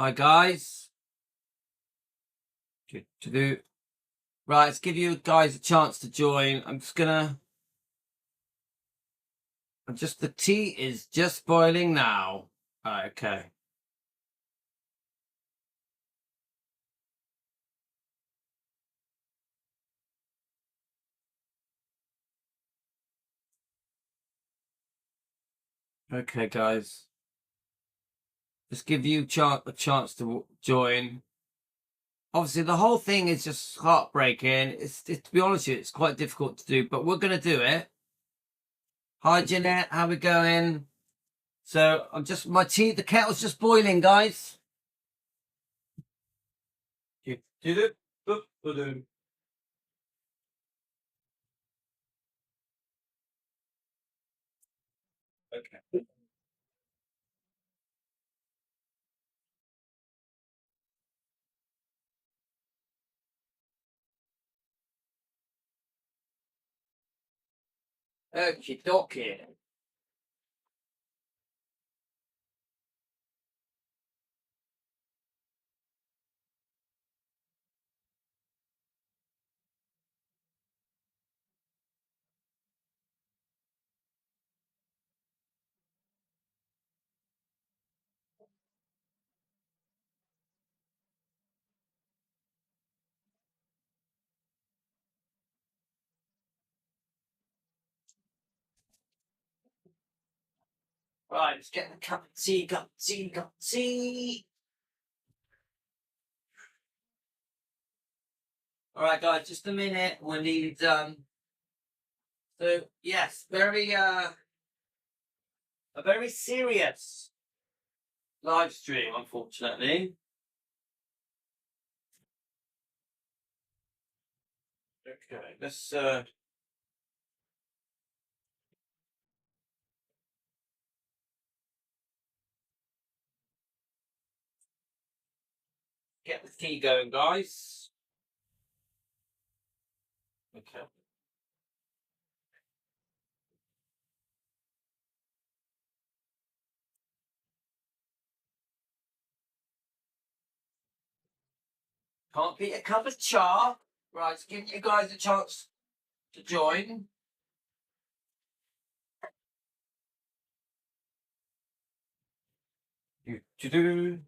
Hi guys. To right, let's give you guys a chance to join. The tea is just boiling now. Okay. Okay, guys. Just give you a chance to join. Obviously, the whole thing is just heartbreaking. To be honest with you, it's quite difficult to do, but we're gonna do it. Hi, Jeanette. How we going? So the kettle's just boiling, guys. Okay. Okie dokie. Right, let's get the cup of tea, cup of tea, cup of tea. All right, guys, just a minute. We need So yes, a very serious live stream, unfortunately. Okay, let's get the tea going, guys. Okay. Can't beat a cup of cha. Right, let's give you guys a chance to join. Do.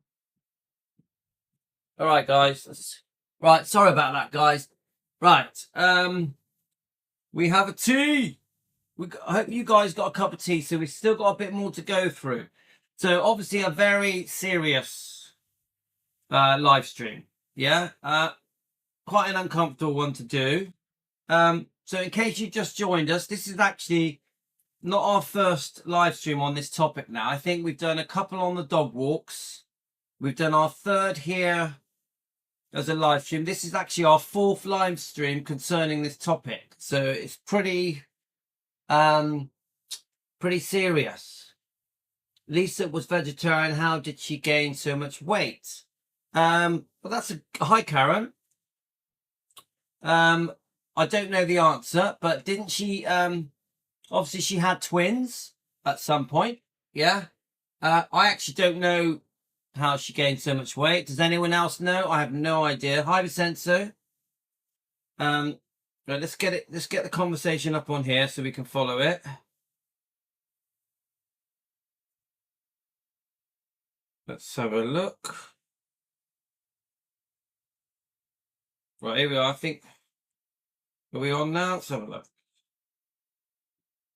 All right, guys. Right, sorry about that, guys. Right, we have a tea. I hope you guys got a cup of tea. So we've still got a bit more to go through. So obviously a very serious live stream. Yeah, quite an uncomfortable one to do. So in case you just joined us, this is actually not our first live stream on this topic now. I think we've done a couple on the dog walks. We've done our third here as a live stream. This is actually our fourth live stream concerning this topic. So it's pretty serious. Lisa was vegetarian. How did she gain so much weight? Well, that's hi, Karen. I don't know the answer, but didn't she? Obviously, she had twins at some point. Yeah. I actually don't know how she gained so much weight. Does anyone else know? I have no idea. Hi, Vincenzo. Right, let's get it. Let's get the conversation up on here so we can follow it. Let's have a look. Right, here we are. I think. Are we on now? Let's have a look.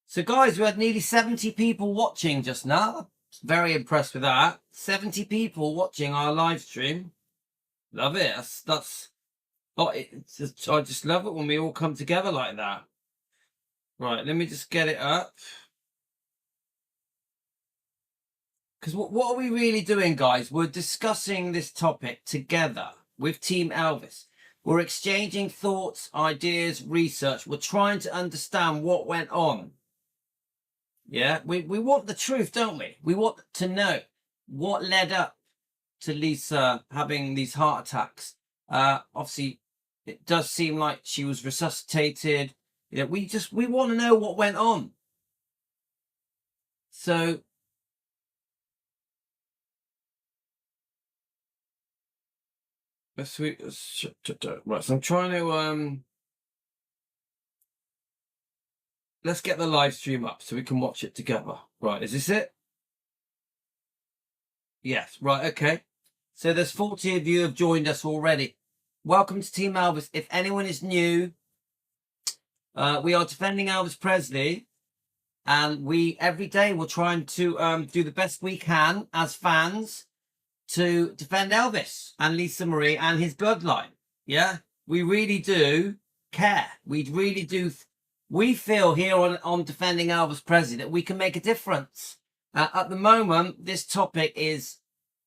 So, guys, we had nearly 70 people watching just now. Very impressed with that. 70 people watching our live stream. Love it. That's. Oh, I just love it when we all come together like that. Right, let me just get it up. Because what are we really doing, guys? We're discussing this topic together with Team Elvis. We're exchanging thoughts, ideas, research. We're trying to understand what went on. Yeah, we want the truth, don't we? We want to know what led up to Lisa having these heart attacks. Obviously, it does seem like she was resuscitated. You know, we want to know what went on. So Right, so I'm trying to let's get the live stream up so we can watch it together. Right, is this it? Yes, right, okay. So there's 40 of you have joined us already. Welcome to Team Elvis. If anyone is new, we are defending Elvis Presley, and we every day we're trying to do the best we can as fans to defend Elvis and Lisa Marie and his bloodline. Yeah, we really do care. We really do. We feel here on defending Elvis Presley that we can make a difference. At the moment, this topic is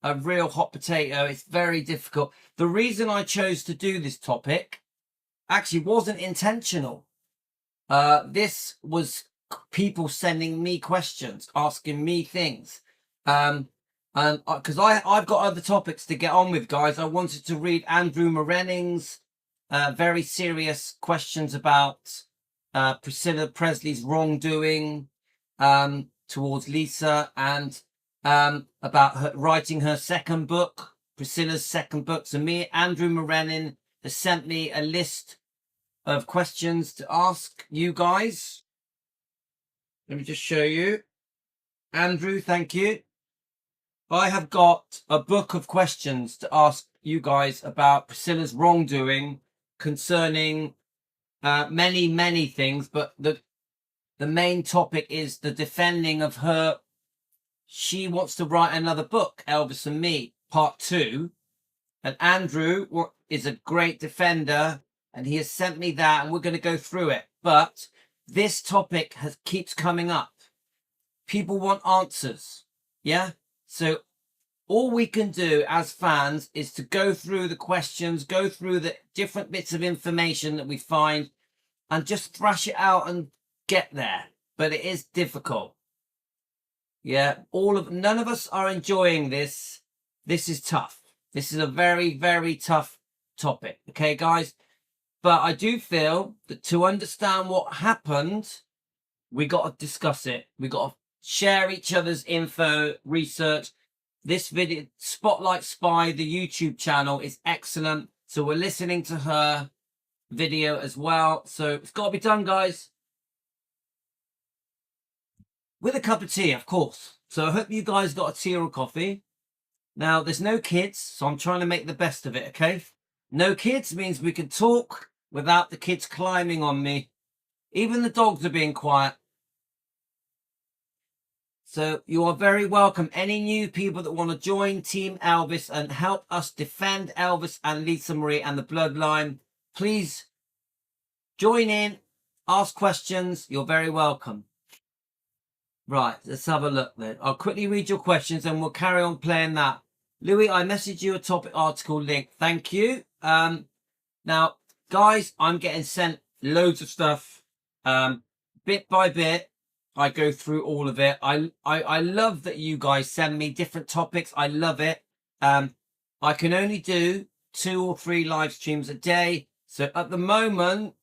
a real hot potato. It's very difficult. The reason I chose to do this topic actually wasn't intentional. This was people sending me questions, asking me things. And because I've got other topics to get on with, guys. I wanted to read Andrew Morening's very serious questions about Priscilla Presley's wrongdoing towards Lisa, and about her writing her second book, Priscilla's second book. So Andrew Morening has sent me a list of questions to ask you guys. Let me just show you. Andrew, thank you. I have got a book of questions to ask you guys about Priscilla's wrongdoing concerning many things, but the main topic is the defending of her. She wants to write another book, Elvis and Me, part 2. And Andrew is a great defender, and he has sent me that, and we're going to go through it. But this topic keeps coming up. People want answers. Yeah? So all we can do as fans is to go through the questions, go through the different bits of information that we find, and just thrash it out and get there. But it is difficult. Yeah, none of us are enjoying this. This is tough. This is a very tough topic. Okay, guys? But I do feel that to understand what happened, we got to discuss it. We got to share each other's info, research. This video, Spotlight Spy, the YouTube channel, is excellent. So we're listening to her video as well. So it's got to be done, guys. With a cup of tea, of course. So I hope you guys got a tea or a coffee. Now, there's no kids, so I'm trying to make the best of it, okay? No kids means we can talk without the kids climbing on me. Even the dogs are being quiet. So you are very welcome. Any new people that want to join Team Elvis and help us defend Elvis and Lisa Marie and the bloodline, please join in, ask questions. You're very welcome. Right, let's have a look then. I'll quickly read your questions and we'll carry on playing that. Louis, I messaged you a topic article link. Thank you. Now, guys, I'm getting sent loads of stuff. Bit by bit, I go through all of it. I love that you guys send me different topics. I love it. I can only do 2 or 3 live streams a day. So at the moment,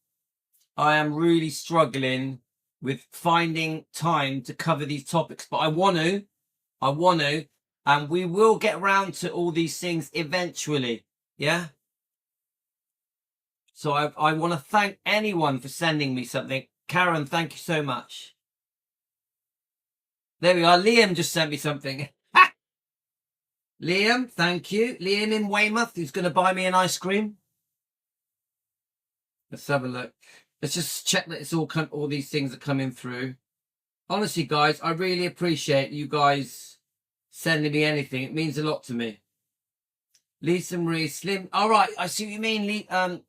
I am really struggling with finding time to cover these topics, but I want to, and we will get around to all these things eventually. Yeah. So I want to thank anyone for sending me something. Karen, thank you so much. There we are. Liam just sent me something. Liam, thank you. Liam in Weymouth, who's going to buy me an ice cream. Let's have a look. Let's just check that it's all these things are coming through. Honestly, guys, I really appreciate you guys sending me anything. It means a lot to me. Lisa Marie Slim. All right, I see what you mean.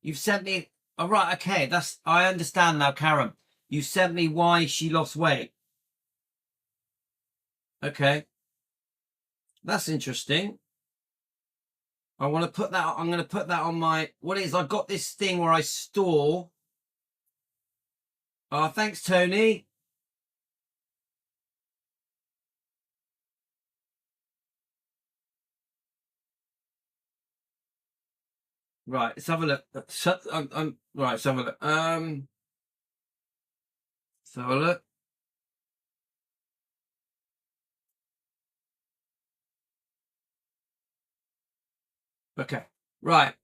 You've sent me. All right, okay. I understand now, Karen. You sent me why she lost weight. Okay, that's interesting. I want to put that. I'm going to put that on my. What it is? I've got this thing where I store. Oh, thanks, Tony. Right, let's have a look. Right, let's have a look. Let's have a look. Okay, Right.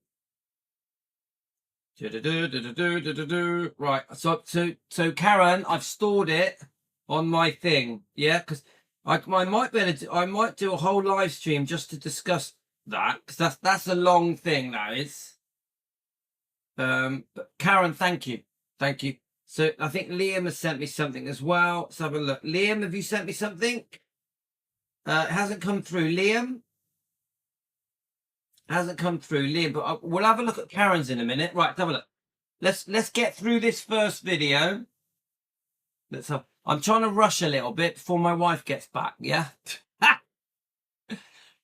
Right. So Karen, I've stored it on my thing. Yeah, because I might be able to. I might do a whole live stream just to discuss that, because that's a long thing. That is. But Karen, thank you, thank you. So I think Liam has sent me something as well. Let's have a look. Liam, have you sent me something? It hasn't come through. Liam hasn't come through. Liam, but we'll have a look at Karen's in a minute. Right, have a look. Let's get through this first video. Let's have. I'm trying to rush a little bit before my wife gets back. Yeah.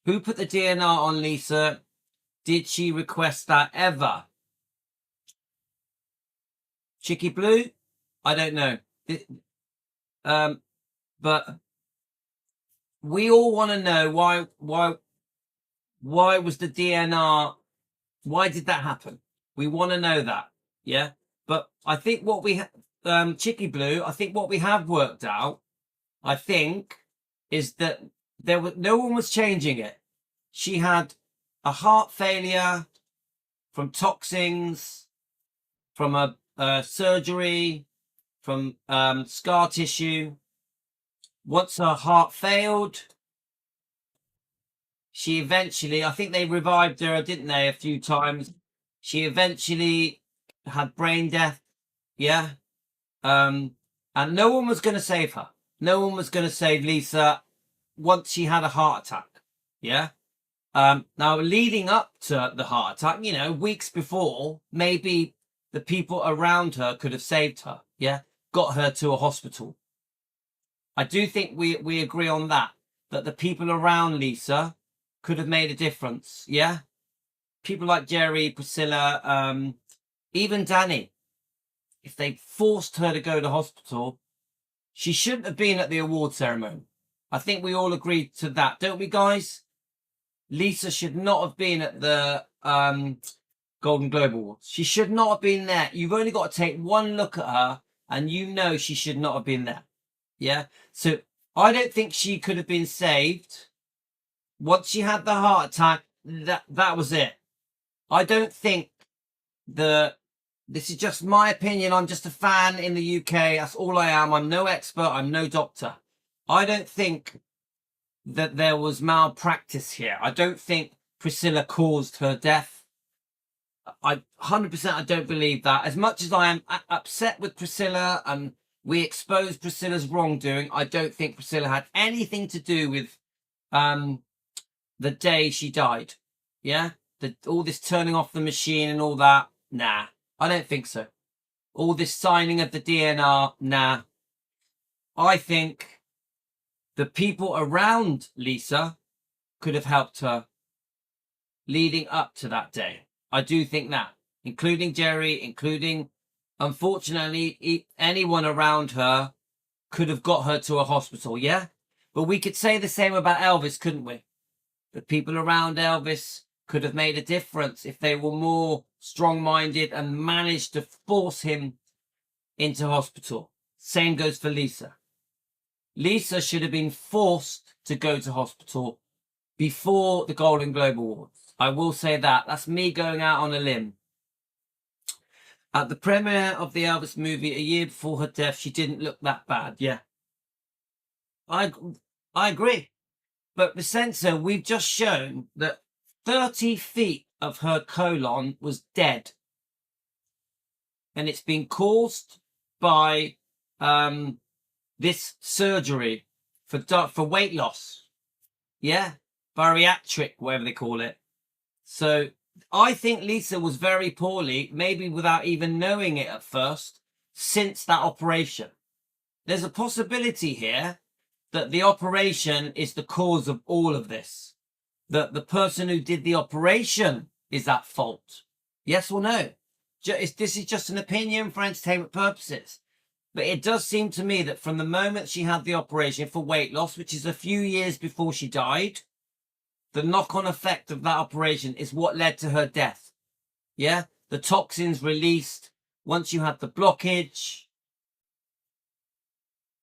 Who put the DNR on Lisa? Did she request that ever? Chicky Blue? I don't know. But we all want to know why was the DNR? Why did that happen? We want to know that. Yeah. But I think what we Chicky Blue, I think what we have worked out, I think, is that no one was changing it. She had a heart failure from toxins, from a surgery, from scar tissue. Once her heart failed, she eventually, I think they revived her, didn't they, a few times. She eventually had brain death. Yeah. And no one was going to save her. No one was going to save Lisa once she had a heart attack. Yeah. Now, leading up to the heart attack, weeks before, maybe the people around her could have saved her. Yeah. Got her to a hospital. I do think we agree on that the people around Lisa could have made a difference. Yeah. People like Jerry, Priscilla, even Danny. If they forced her to go to hospital, she shouldn't have been at the award ceremony. I think we all agreed to that, don't we, guys? Lisa should not have been at the Golden Globe Awards. She should not have been there. You've only got to take one look at her and she should not have been there. Yeah. So I don't think she could have been saved. Once she had the heart attack, that was it. I don't think this is just my opinion. I'm just a fan in the UK. That's all I am. I'm no expert. I'm no doctor. I don't think that there was malpractice here. I don't think Priscilla caused her death. 100% I don't believe that. As much as I am upset with Priscilla and we expose Priscilla's wrongdoing, I don't think Priscilla had anything to do with the day she died. Yeah? All this turning off the machine and all that. Nah, I don't think so. All this signing of the DNR. Nah. I think the people around Lisa could have helped her leading up to that day. I do think that, including Jerry, including, unfortunately, anyone around her could have got her to a hospital, yeah? But we could say the same about Elvis, couldn't we? The people around Elvis could have made a difference if they were more strong-minded and managed to force him into hospital. Same goes for Lisa. Lisa should have been forced to go to hospital before the Golden Globe Awards. I will say that. That's me going out on a limb. At the premiere of the Elvis movie a year before her death, she didn't look that bad. Yeah. I agree. But Vincenzo, we've just shown that 30 feet of her colon was dead. And it's been caused by this surgery for weight loss. Yeah. Bariatric, whatever they call it. So I think Lisa was very poorly, maybe without even knowing it at first, since that operation. There's a possibility here that the operation is the cause of all of this. That the person who did the operation is at fault. Yes or no? This is just an opinion for entertainment purposes. But it does seem to me that from the moment she had the operation for weight loss, which is a few years before she died, the knock-on effect of that operation is what led to her death. Yeah? The toxins released once you had the blockage.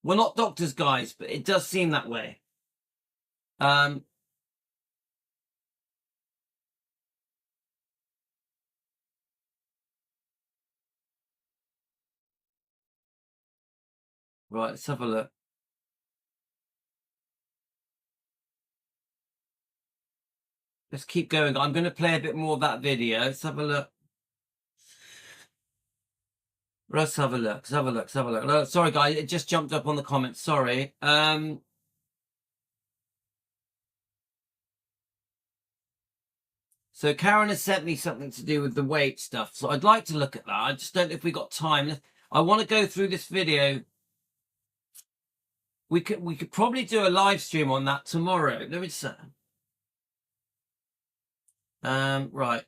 We're not doctors, guys, but it does seem that way. Right, let's have a look. Let's keep going. I'm going to play a bit more of that video. Let's have a look. Let's have a look. Let's have a look. Let's have a look. No, sorry, guys. It just jumped up on the comments. Sorry. So Karen has sent me something to do with the weight stuff. So I'd like to look at that. I just don't know if we got time. I want to go through this video. We could probably do a live stream on that tomorrow. Let me just right.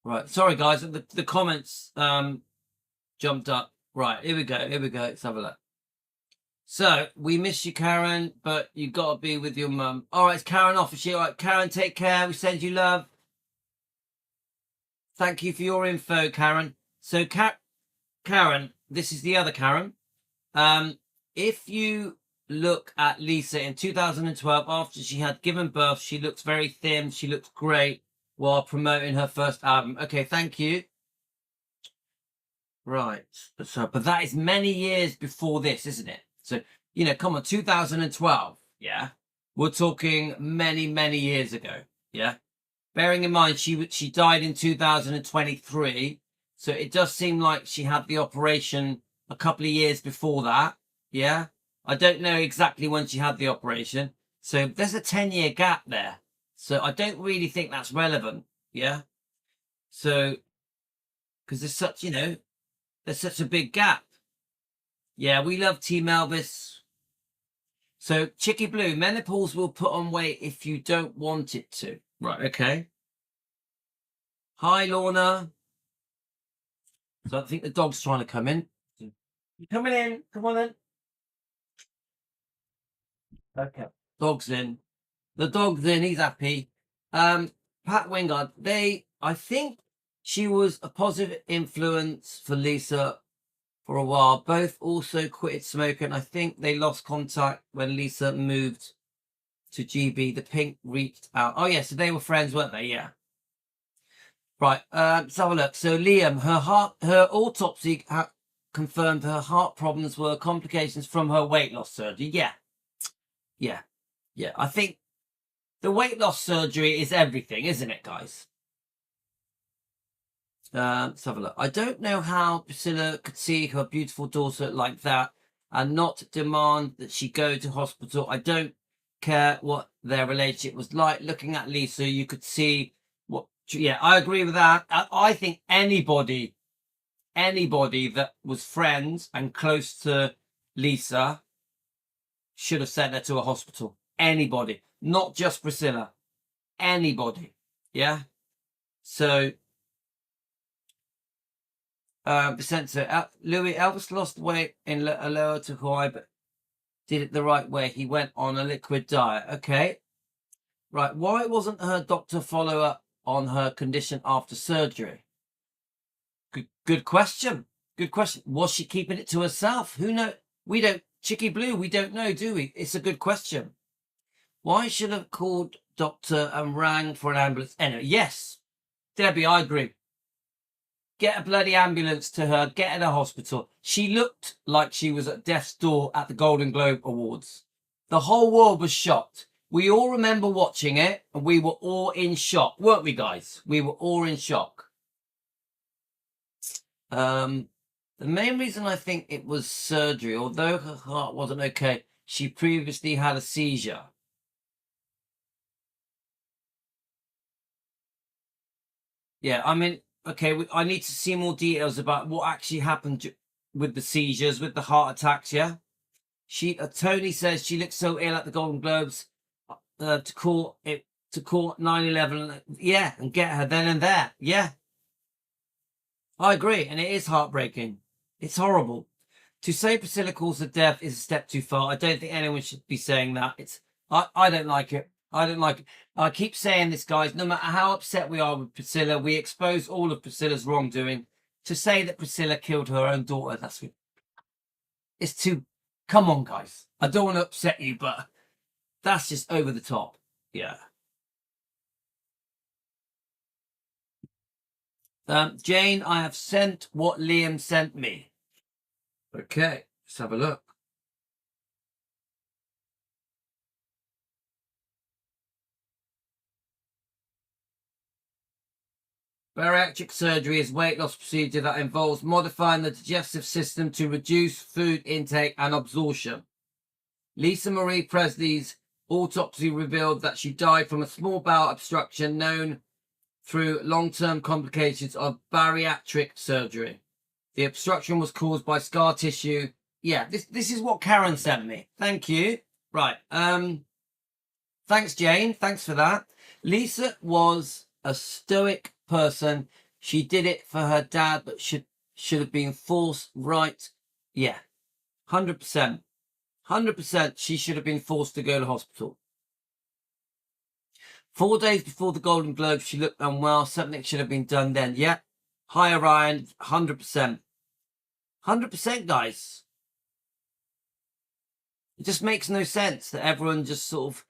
Right. Sorry guys, the comments jumped up. Right, here we go. Here we go. Let's have a look. So we miss you, Karen, but you gotta be with your mum. All right, it's Karen off. All right, Karen, take care. We send you love. Thank you for your info, Karen. So Karen, this is the other Karen. If you look at Lisa in 2012, after she had given birth, she looks very thin. She looks great while promoting her first album. Okay, thank you. Right. So, but that is many years before this, isn't it? So, you know, come on, 2012. Yeah. We're talking many, many years ago. Yeah. Bearing in mind, she died in 2023. So it does seem like she had the operation a couple of years before that. Yeah. I don't know exactly when she had the operation. So there's a 10-year gap there. So I don't really think that's relevant. Yeah. So, because there's such, you know, there's such a big gap. Yeah, we love Team Elvis. So, Chicky Blue, menopause will put on weight if you don't want it to. Right, okay. Hi, Lorna. So, I think the dog's trying to come in. You coming in? Come on in. Okay. Dog's in. The dog's in. He's happy. Pat Wingard, I think she was a positive influence for Lisa for a while. Both also quitted smoking. I think they lost contact when Lisa moved to GB. The Pink reached out. Oh, yeah, so they were friends, weren't they? Yeah. Right, let's have a look. So Liam, her autopsy confirmed her heart problems were complications from her weight loss surgery. Yeah. Yeah. Yeah. I think the weight loss surgery is everything, isn't it, guys? Let's have a look. I don't know how Priscilla could see her beautiful daughter like that and not demand that she go to hospital. I don't care what their relationship was like. Looking at Lisa, you could see what. Yeah, I agree with that. I think anybody that was friends and close to Lisa should have sent her to a hospital. Anybody, not just Priscilla. Anybody. Yeah. So. Vicente, Louis, Elvis lost weight in Aloha to Hawaii, but did it the right way. He went on a liquid diet. Okay. Right. Why wasn't her doctor follow up on her condition after surgery? Good question. Good question. Was she keeping it to herself? Who knows? We don't, Chicky Blue, we don't know, do we? It's a good question. Why should have called doctor and rang for an ambulance? Anyway, yes. Debbie, I agree. Get a bloody ambulance to her, get her to hospital. She looked like she was at death's door at the Golden Globe Awards. The whole world was shocked. We all remember watching it, and we were all in shock, weren't we, guys? We were all in shock. The main reason I think it was surgery, although her heart wasn't okay, she previously had a seizure. Yeah, I mean, okay, I need to see more details about what actually happened with the seizures, with the heart attacks. Yeah, Tony says she looks so ill at the Golden Globes to call 9/11. Yeah, and get her then and there. Yeah, I agree, and it is heartbreaking. It's horrible. To say Priscilla calls her death is a step too far. I don't think anyone should be saying that. I don't like it. I don't like it. I keep saying this, guys. No matter how upset we are with Priscilla, we expose all of Priscilla's wrongdoing. To say that Priscilla killed her own daughter, it's too. Come on, guys. I don't want to upset you, but that's just over the top. Yeah. Jane, I have sent what Liam sent me. Okay, let's have a look. Bariatric surgery is a weight loss procedure that involves modifying the digestive system to reduce food intake and absorption. Lisa Marie Presley's autopsy revealed that she died from a small bowel obstruction known through long-term complications of bariatric surgery. The obstruction was caused by scar tissue. Yeah, this is what Karen sent me. Thank you. Right. Thanks, Jane. Thanks for that. Lisa was a stoic person. She did it for her dad, but should have been forced. Right. Yeah. 100%. 100% she should have been forced to go to hospital. 4 days before the Golden Globe, she looked unwell. Something should have been done then. Yeah. Hi, Orion. 100%. 100%, guys. It just makes no sense that everyone just sort of...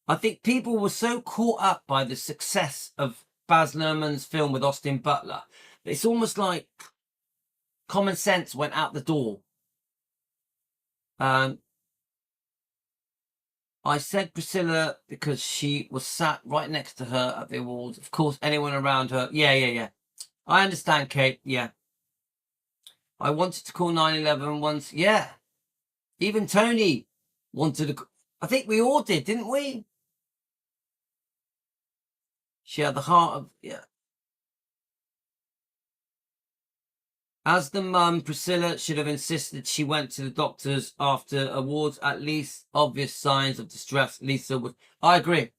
I think people were so caught up by the success of Baz Luhrmann's film with Austin Butler. It's almost like common sense went out the door. I said Priscilla because she was sat right next to her at the awards. Of course, anyone around her. Yeah. I understand, Kate. Yeah. I wanted to call 9/11 once. Yeah. Even Tony wanted to. I think we all did, didn't we? She had the heart of... Yeah. As the mum, Priscilla should have insisted she went to the doctors after awards. At least obvious signs of distress. Lisa would... I agree.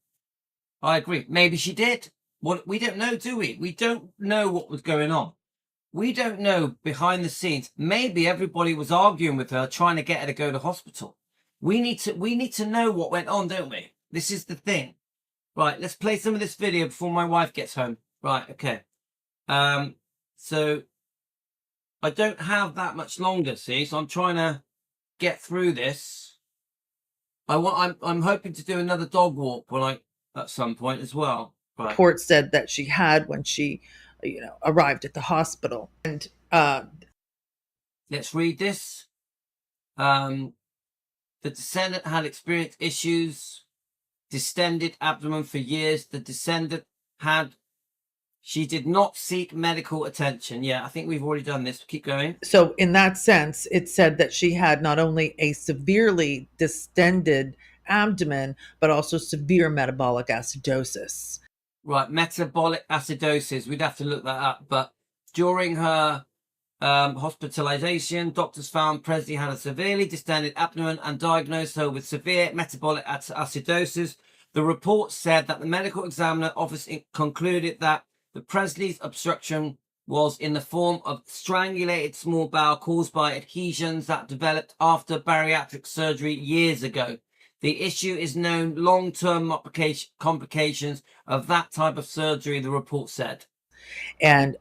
Maybe she did. What we don't know, do we? We don't know what was going on. We don't know behind the scenes. Maybe everybody was arguing with her, trying to get her to go to hospital. We need to know what went on, don't we? This is the thing. Right, let's play some of this video before my wife gets home. Right, okay. So I don't have that much longer, see, so I'm trying to get through this. I'm hoping to do another dog walk at some point as well. Right. Report said that she had when she, arrived at the hospital. And let's read this. The descendant had experienced issues, distended abdomen for years. The descendant she did not seek medical attention. Yeah, I think we've already done this. Keep going. So in that sense, it said that she had not only a severely distended abdomen, but also severe metabolic acidosis. Right, metabolic acidosis. We'd have to look that up. But during her hospitalization, doctors found Presley had a severely distended abdomen and diagnosed her with severe metabolic acidosis. The report said that the medical examiner office concluded that the Presley's obstruction was in the form of strangulated small bowel caused by adhesions that developed after bariatric surgery years ago. The issue is known long-term complications of that type of surgery, the report said. And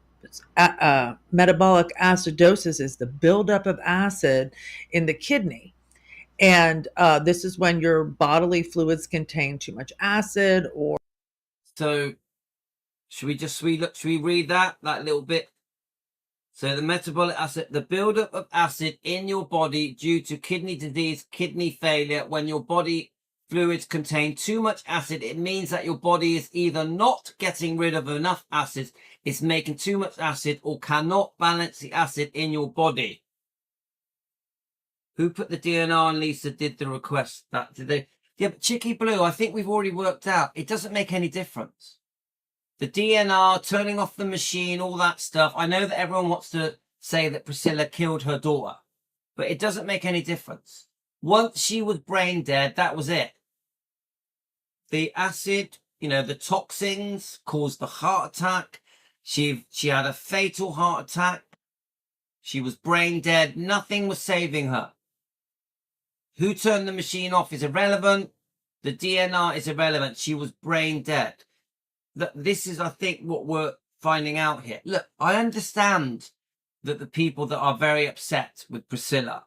metabolic acidosis is the buildup of acid in the kidney. And this is when your bodily fluids contain too much acid or... So should we read that little bit? So the metabolic acid, the buildup of acid in your body due to kidney disease, kidney failure. When your body fluids contain too much acid, it means that your body is either not getting rid of enough acid, it's making too much acid, or cannot balance the acid in your body. Who put the DNR and Lisa did the request? Did they? Yeah, but Chicky Blue, I think we've already worked out. It doesn't make any difference. The DNR, turning off the machine, all that stuff. I know that everyone wants to say that Priscilla killed her daughter, but it doesn't make any difference. Once she was brain dead, that was it. The acid, the toxins caused the heart attack. She had a fatal heart attack. She was brain dead. Nothing was saving her. Who turned the machine off is irrelevant. The DNR is irrelevant. She was brain dead. This is, I think, what we're finding out here. Look, I understand that the people that are very upset with Priscilla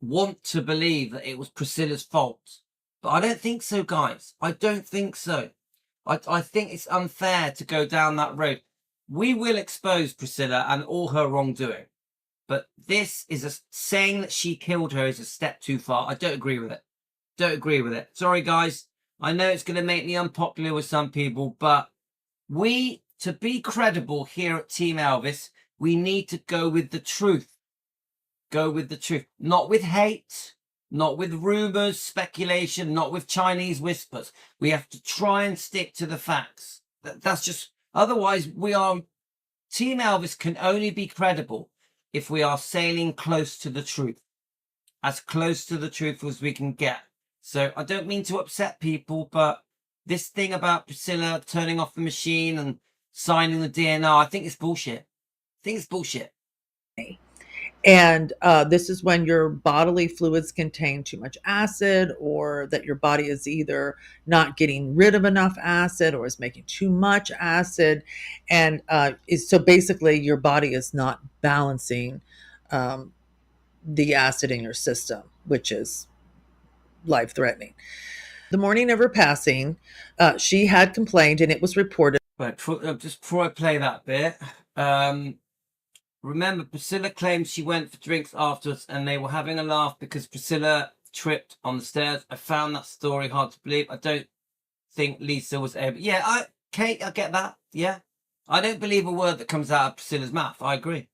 want to believe that it was Priscilla's fault. But I don't think so, guys. I don't think so. I think it's unfair to go down that road. we will expose Priscilla and all her wrongdoing. But this is saying that she killed her is a step too far. I don't agree with it. Don't agree with it. Sorry, guys. I know it's going to make me unpopular with some people, but to be credible here at Team Elvis, we need to go with the truth. Go with the truth. Not with hate, not with rumors, speculation, not with Chinese whispers. We have to try and stick to the facts. That's just, otherwise Team Elvis can only be credible if we are sailing close to the truth. As close to the truth as we can get. So I don't mean to upset people, but this thing about Priscilla turning off the machine and signing the DNR, I think it's bullshit. I think it's bullshit. And this is when your bodily fluids contain too much acid, or that your body is either not getting rid of enough acid or is making too much acid. And so basically your body is not balancing the acid in your system, which is life-threatening. The morning of her passing, she had complained, and it was reported. But just before I play that bit, remember, Priscilla claims she went for drinks afterwards and they were having a laugh because Priscilla tripped on the stairs. I found that story hard to believe. I don't think Lisa was able... Yeah, Kate, I get that. Yeah. I don't believe a word that comes out of Priscilla's mouth. I agree.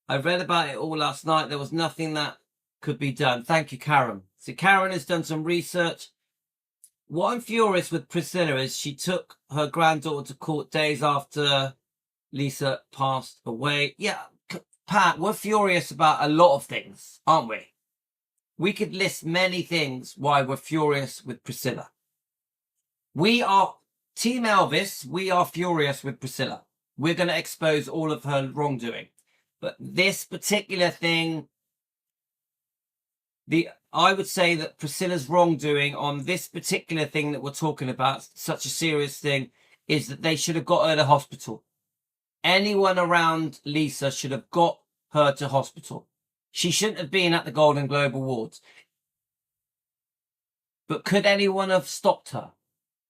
I read about it all last night. There was nothing that could be done. Thank you, Karen. So Karen has done some research. What I'm furious with Priscilla is she took her granddaughter to court days after Lisa passed away. Yeah, Pat, we're furious about a lot of things, aren't we? We could list many things why we're furious with Priscilla. We are Team Elvis. We are furious with Priscilla. We're going to expose all of her wrongdoing. But this particular thing, I would say that Priscilla's wrongdoing on this particular thing that we're talking about, such a serious thing, is that they should have got her to hospital. Anyone around Lisa should have got her to hospital. She shouldn't have been at the Golden Globe Awards. But could anyone have stopped her?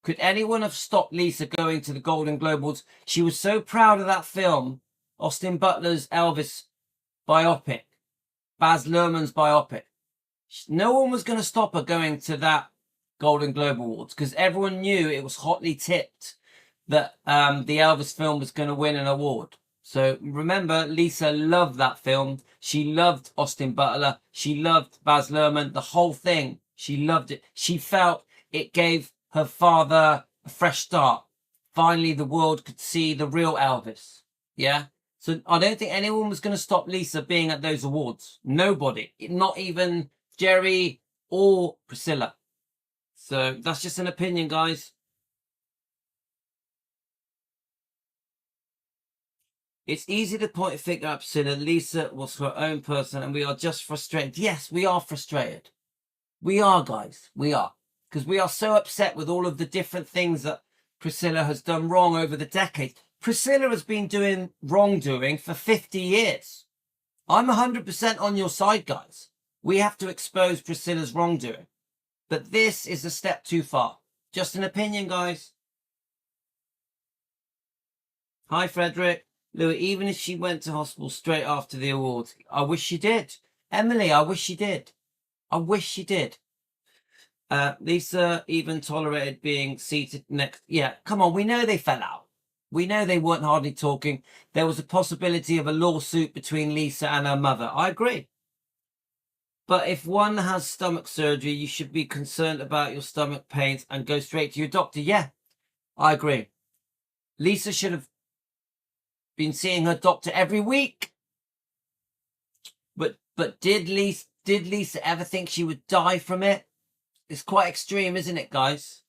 Could anyone have stopped Lisa going to the Golden Globe Awards? She was so proud of that film, Austin Butler's Elvis biopic, Baz Luhrmann's biopic. No one was going to stop her going to that Golden Globe Awards because everyone knew it was hotly tipped that the Elvis film was going to win an award. So remember, Lisa loved that film. She loved Austin Butler. She loved Baz Luhrmann. The whole thing. She loved it. She felt it gave her father a fresh start. Finally, the world could see the real Elvis. Yeah? So I don't think anyone was going to stop Lisa being at those awards. Nobody. Not even Jerry or Priscilla. So that's just an opinion, guys. It's easy to point a finger at Priscilla. Lisa was her own person and we are just frustrated. Yes, we are frustrated. We are, guys. We are. Because we are so upset with all of the different things that Priscilla has done wrong over the decades. Priscilla has been doing wrongdoing for 50 years. I'm 100% on your side, guys. We have to expose Priscilla's wrongdoing. But this is a step too far. Just an opinion, guys. Hi, Frederick. Louis, even if she went to hospital straight after the awards, I wish she did. Emily, I wish she did. I wish she did. Lisa even tolerated being seated next. Yeah, come on. We know they fell out. We know they weren't hardly talking. There was a possibility of a lawsuit between Lisa and her mother. I agree. But if one has stomach surgery, you should be concerned about your stomach pains and go straight to your doctor. Yeah, I agree. Lisa should have been seeing her doctor every week. But did Lisa ever think she would die from it? It's quite extreme, isn't it, guys?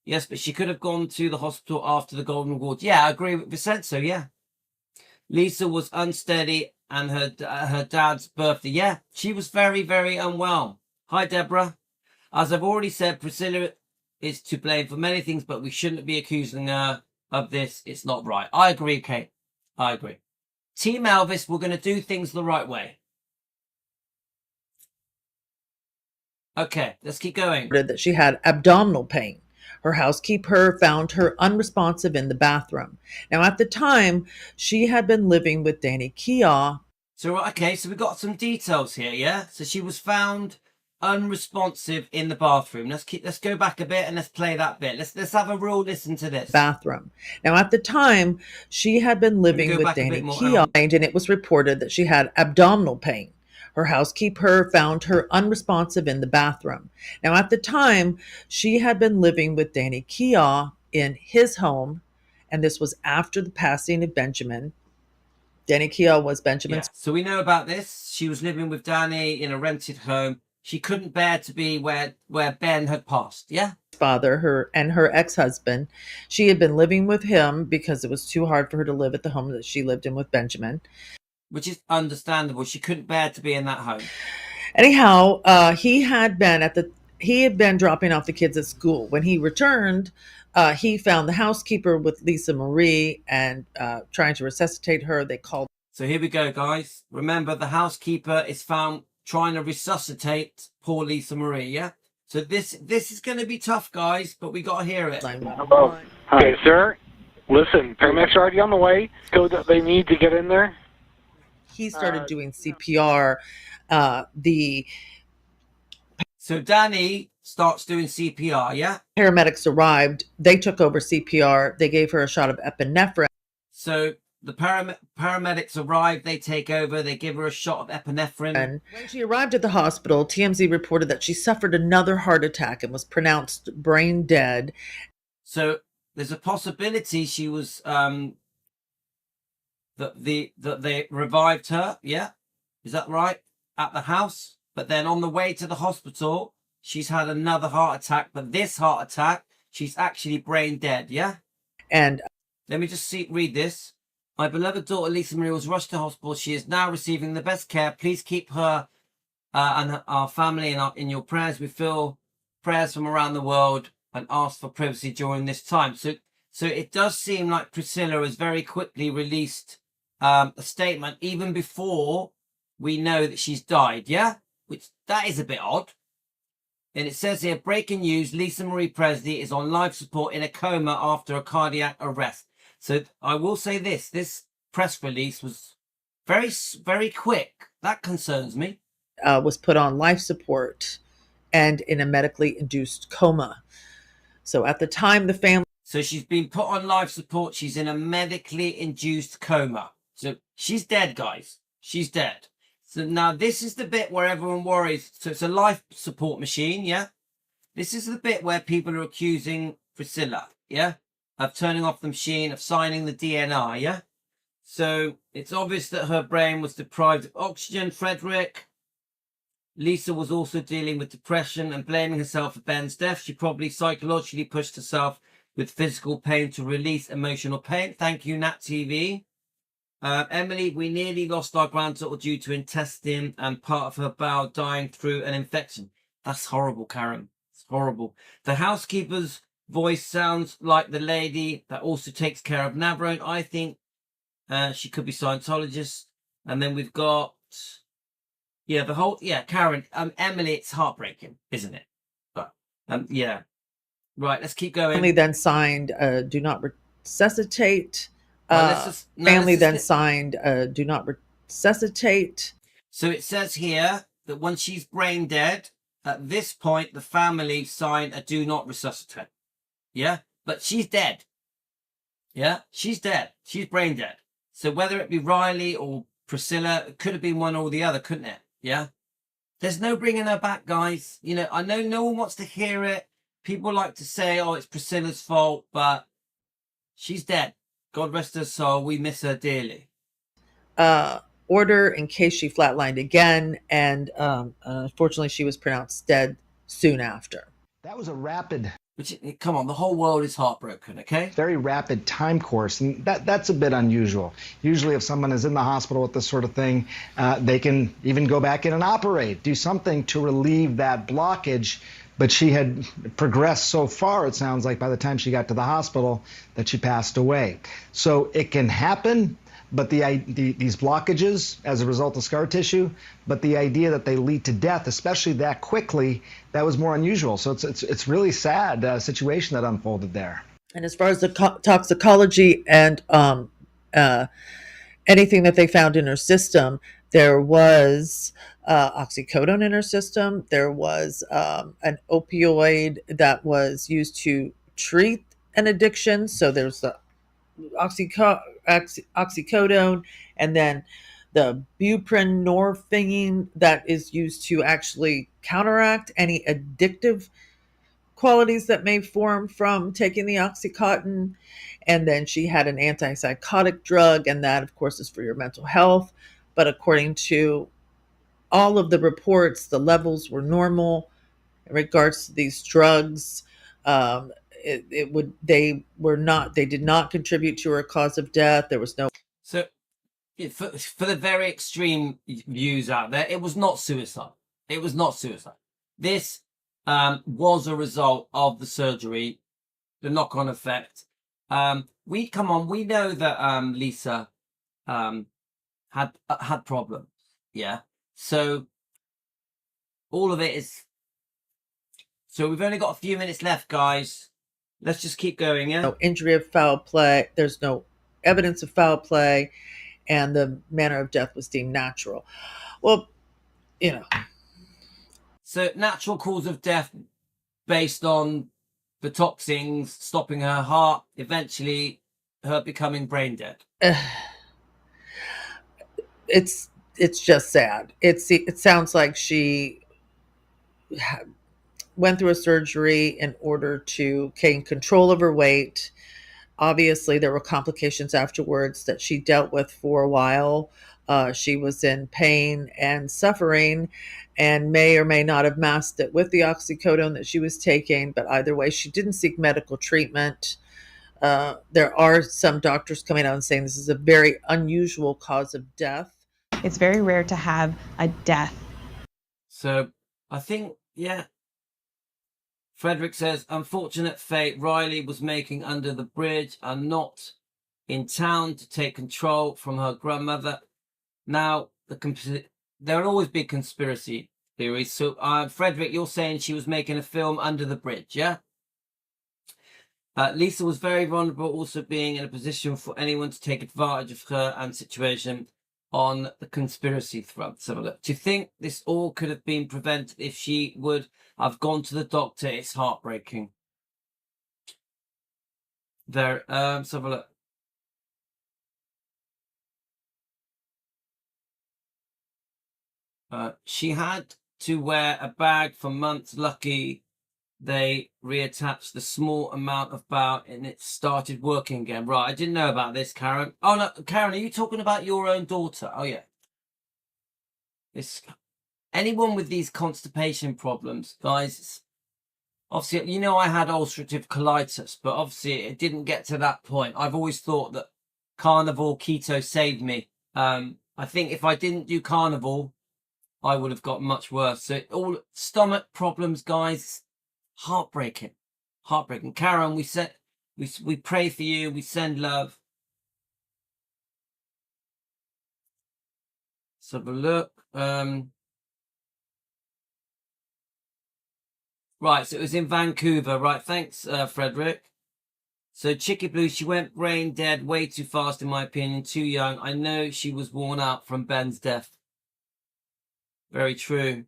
Yes, but she could have gone to the hospital after the Golden Awards. Yeah, I agree with Vincenzo, yeah. Lisa was unsteady and her dad's birthday. Yeah, she was very, very unwell. Hi, Deborah. As I've already said, Priscilla is to blame for many things, but we shouldn't be accusing her of this. It's not right. I agree, Kate. I agree. Team Elvis, we're going to do things the right way. Okay, let's keep going. That she had abdominal pain. Her housekeeper found her unresponsive in the bathroom. Now, at the time, she had been living with Danny Keogh. So, okay, so we got some details here, yeah? So she was found unresponsive in the bathroom. Let's go back a bit and let's play that bit. Let's have a real listen to this. Bathroom. Now, at the time, she had been living with Danny Keogh, and it was reported that she had abdominal pain. Her housekeeper found her unresponsive in the bathroom. Now, at the time, she had been living with Danny Keogh in his home, and this was after the passing of Benjamin. Danny Keogh was Benjamin's. Yeah. So we know about this. She was living with Danny in a rented home. She couldn't bear to be where Ben had passed, yeah? Father, her ex-husband. She had been living with him because it was too hard for her to live at the home that she lived in with Benjamin. Which is understandable. She couldn't bear to be in that home. Anyhow, he had been dropping off the kids at school. When he returned, he found the housekeeper with Lisa Marie and trying to resuscitate her. They called. So here we go, guys. Remember, the housekeeper is found trying to resuscitate poor Lisa Marie, yeah? So this is going to be tough, guys, but we got to hear it. Hello. Hi, sir. Listen, paramedics are already on the way. So they need to get in there. He started doing CPR. So Danny starts doing CPR, yeah? Paramedics arrived. They took over CPR. They gave her a shot of epinephrine. So the paramedics arrive, they take over, they give her a shot of epinephrine. And when she arrived at the hospital, TMZ reported that she suffered another heart attack and was pronounced brain dead. So there's a possibility she was that they revived her, yeah? Is that right? At the house? But then on the way to the hospital, she's had another heart attack, but this heart attack, she's actually brain dead, yeah? And let me just read this. My beloved daughter Lisa Marie was rushed to hospital. She is now receiving the best care. Please keep her and our family in your prayers. We feel prayers from around the world and ask for privacy during this time. So it does seem like Priscilla has very quickly released a statement even before we know that she's died, yeah? Which, that is a bit odd. And it says here, breaking news, Lisa Marie Presley is on life support in a coma after a cardiac arrest. So I will say this press release was very, very quick. That concerns me. Was put on life support and in a medically induced coma. So at the time, the family. So she's been put on life support. She's in a medically induced coma. So she's dead, guys. She's dead. So now this is the bit where everyone worries. So it's a life support machine, yeah? This is the bit where people are accusing Priscilla, yeah? Of turning off the machine, of signing the DNR, yeah? So it's obvious that her brain was deprived of oxygen, Frederick. Lisa was also dealing with depression and blaming herself for Ben's death. She probably psychologically pushed herself with physical pain to release emotional pain. Thank you, Nat TV. Emily, we nearly lost our granddaughter due to intestine and part of her bowel dying through an infection. That's horrible, Karen. It's horrible. The housekeeper's voice sounds like the lady that also takes care of Navarone. I think she could be Scientologist. And then we've got, Karen, Emily, it's heartbreaking, isn't it? But, yeah. Right, let's keep going. Family then signed do not resuscitate. Family then signed do not resuscitate. So it says here that when she's brain dead, at this point, the family signed a do not resuscitate. Yeah, but she's dead. Yeah, she's dead. She's brain dead. So whether it be Riley or Priscilla, it could have been one or the other, couldn't it? Yeah. There's no bringing her back, guys. You know, I know no one wants to hear it. People like to say, oh, it's Priscilla's fault, but she's dead. God rest her soul. We miss her dearly. Order in case she flatlined again. And unfortunately, she was pronounced dead soon after. That was a rapid. Come on, the whole world is heartbroken, okay? Very rapid time course, and that's a bit unusual. Usually if someone is in the hospital with this sort of thing, they can even go back in and operate, do something to relieve that blockage. But she had progressed so far, it sounds like, by the time she got to the hospital, that she passed away. So it can happen, but these blockages as a result of scar tissue, but the idea that they lead to death, especially that quickly, that was more unusual. So it's really sad situation that unfolded there. And as far as the toxicology and anything that they found in her system, there was oxycodone in her system. There was an opioid that was used to treat an addiction. So there's the oxycodone, and then the buprenorphine that is used to actually counteract any addictive qualities that may form from taking the Oxycontin. And then she had an antipsychotic drug, and that, of course, is for your mental health. But according to all of the reports, the levels were normal in regards to these drugs. They did not contribute to her cause of death. There was no. So, for the very extreme views out there, it was not suicide. It was not suicide. This was a result of the surgery, the knock-on effect. We know that Lisa had problems. Yeah. So all of it is. So we've only got a few minutes left, guys. Let's just keep going. Yeah. No injury of foul play. There's no evidence of foul play, and the manner of death was deemed natural. Well, So natural cause of death based on the toxins stopping her heart, eventually her becoming brain dead. It's just sad. It sounds like she went through a surgery in order to gain control of her weight. Obviously, there were complications afterwards that she dealt with for a while. She was in pain and suffering, and may or may not have masked it with the oxycodone that she was taking. But either way, she didn't seek medical treatment. There are some doctors coming out and saying this is a very unusual cause of death. It's very rare to have a death. So I think, yeah. Frederick says, unfortunate fate, Riley was making under the bridge and not in town to take control from her grandmother. Now, there will always be conspiracy theories. So, Frederick, you're saying she was making a film under the bridge, yeah? Lisa was very vulnerable, also being in a position for anyone to take advantage of her and situation on the conspiracy front. So look, do you think this all could have been prevented if she would have gone to the doctor? It's heartbreaking. There, let's have a look. She had to wear a bag for months. Lucky they reattached the small amount of bowel and it started working again. Right, I didn't know about this, Karen. Oh no, Karen, are you talking about your own daughter? Oh yeah. Anyone with these constipation problems, guys, obviously, you know, I had ulcerative colitis, but obviously it didn't get to that point. I've always thought that carnivore keto saved me. I think if I didn't do carnivore, I would have got much worse. So all stomach problems, guys, heartbreaking. Karen, we pray for you. We send love. Let's have a look. Right, so it was in Vancouver. Right, thanks, Frederick. So Chicky Blue, she went brain dead way too fast, in my opinion, too young. I know she was worn out from Ben's death. Very true.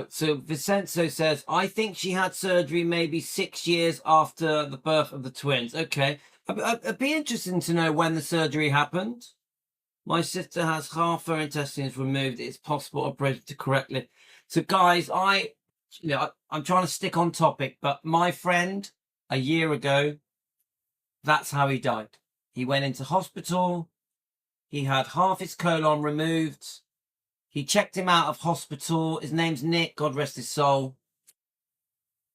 So Vincenzo says, I think she had surgery maybe 6 years after the birth of the twins. Okay. It'd be interesting to know when the surgery happened. My sister has half her intestines removed. It's possible operated to correctly. So guys, I'm trying to stick on topic, but my friend a year ago, that's how he died. He went into hospital. He had half his colon removed. He checked him out of hospital. His name's Nick, God rest his soul.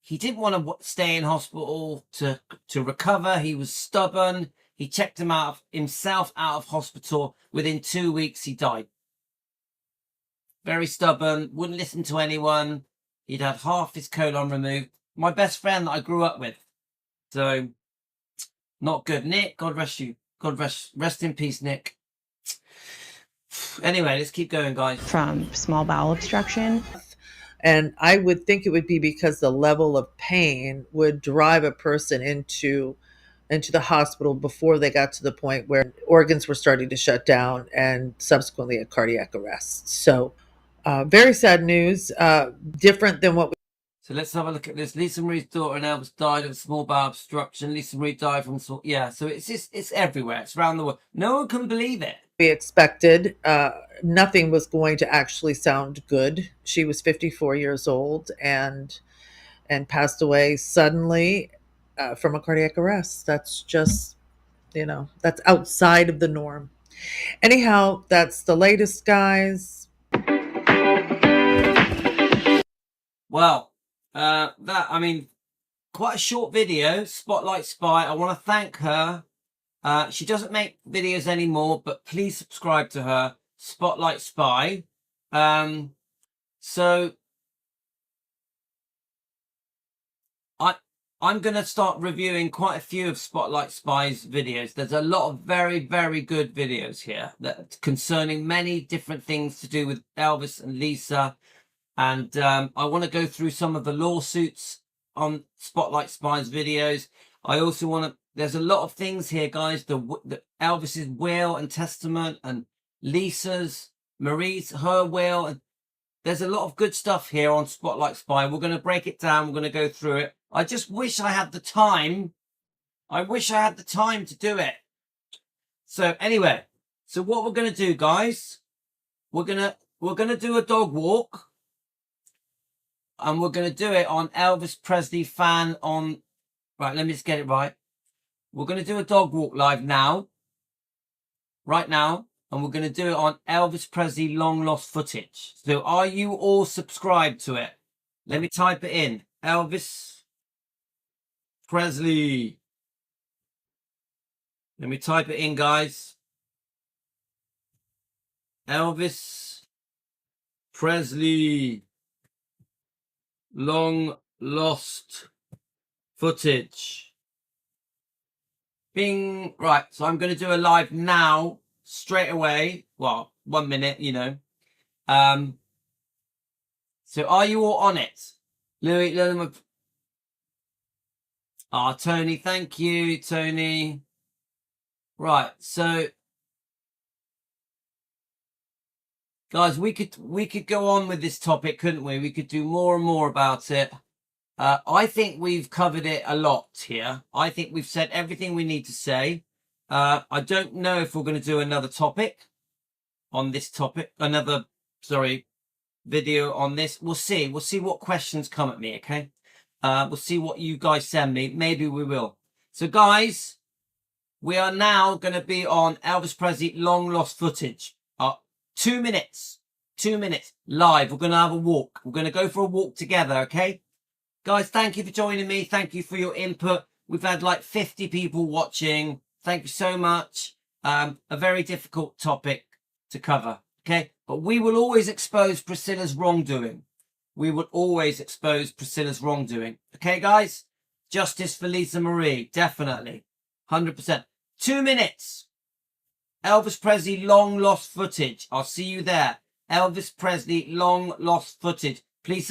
He didn't want to stay in hospital to recover. He was stubborn. He checked himself out of hospital. Within 2 weeks, he died. Very stubborn, wouldn't listen to anyone. He'd had half his colon removed. My best friend that I grew up with. So, not good. Nick, God rest you. God rest in peace, Nick. Anyway, let's keep going, guys. From small bowel obstruction. And I would think it would be because the level of pain would drive a person into the hospital before they got to the point where organs were starting to shut down and subsequently a cardiac arrest. So very sad news, different than what we. So let's have a look at this. Lisa Marie's daughter and Elvis died of small bowel obstruction. Lisa Marie died from so it's everywhere. It's around the world. No one can believe it. We expected. Nothing was going to actually sound good. She was 54 years old and passed away suddenly from a cardiac arrest. That's just, that's outside of the norm. Anyhow, that's the latest, guys. Well, quite a short video. Spotlight Spy. I want to thank her. She doesn't make videos anymore, but please subscribe to her, Spotlight Spy. So I'm going to start reviewing quite a few of Spotlight Spy's videos. There's a lot of very, very good videos here that concerning many different things to do with Elvis and Lisa. And I want to go through some of the lawsuits on Spotlight Spy's videos. I also want to, there's a lot of things here, guys. The Elvis's will and testament and Lisa's, Marie's, her will. And there's a lot of good stuff here on Spotlight Spy. We're going to break it down. We're going to go through it. I just wish I had the time. I wish I had the time to do it. So anyway, so what we're going to do, guys, we're going to do a dog walk. And we're going to do it on Elvis Presley fan on... Right, let me just get it right. We're going to do a dog walk live now. Right now. And we're going to do it on Elvis Presley long lost footage. So are you all subscribed to it? Let me type it in. Elvis Presley. Let me type it in, guys. Elvis Presley long lost footage. Bing. Right, so I'm going to do a live now, straight away. Well, 1 minute, So are you all on it? Louis, Tony, thank you, Tony. Right, so guys, we could go on with this topic, couldn't we? We could do more and more about it. I think we've covered it a lot here. I think we've said everything we need to say. I don't know if we're going to do another topic on this topic. Video on this. We'll see. We'll see what questions come at me, okay? We'll see what you guys send me. Maybe we will. So, guys, we are now going to be on Elvis Presley long lost footage. 2 minutes. 2 minutes. Live. We're going to have a walk. We're going to go for a walk together, okay? Guys, thank you for joining me. Thank you for your input. We've had like 50 people watching. Thank you so much. A very difficult topic to cover, okay? But we will always expose Priscilla's wrongdoing. We will always expose Priscilla's wrongdoing. Okay, guys? Justice for Lisa Marie. Definitely. 100%. 2 minutes. Elvis Presley long lost footage. I'll see you there. Elvis Presley long lost footage. Please